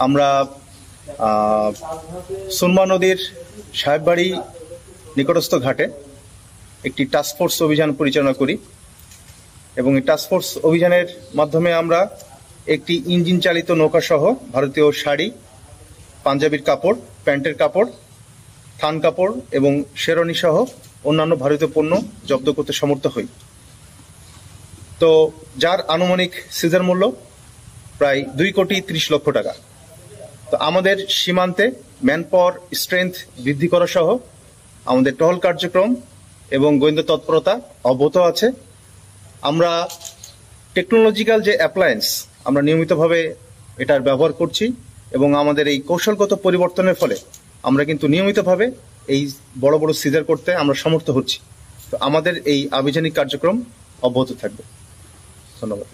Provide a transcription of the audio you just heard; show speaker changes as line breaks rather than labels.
আমরা সুরমা নদীর সাহেববাড়ি নিকটস্থ ঘাটে একটি টাস্কফোর্স অভিযান পরিচালনা করি এবং এই টাস্কফোর্স অভিযানের মাধ্যমে আমরা একটি ইঞ্জিন চালিত নৌকা সহ ভারতীয় শাড়ি, পাঞ্জাবির কাপড়, প্যান্টের কাপড়, থান কাপড় এবং শেরওয়ানি সহ অন্যান্য ভারতীয় পণ্য জব্দ করতে সমর্থ হই। তো যার আনুমানিক সিজার মূল্য প্রায় 2,30,00,000 টাকা। তো আমাদের সীমান্তে ম্যান পাওয়ার স্ট্রেংথ বৃদ্ধি করা সহ আমাদের টহল কার্যক্রম এবং গোয়েন্দা তৎপরতা অব্যাহত আছে। আমরা টেকনোলজিক্যাল যে অ্যাপ্লায়েন্স আমরা নিয়মিতভাবে এটার ব্যবহার করছি এবং আমাদের এই কৌশলগত পরিবর্তনের ফলে আমরা কিন্তু নিয়মিতভাবে এই বড় বড় সিজার করতে আমরা সমর্থ হচ্ছি। তো আমাদের এই আভিযানিক কার্যক্রম অব্যাহত থাকবে। ধন্যবাদ।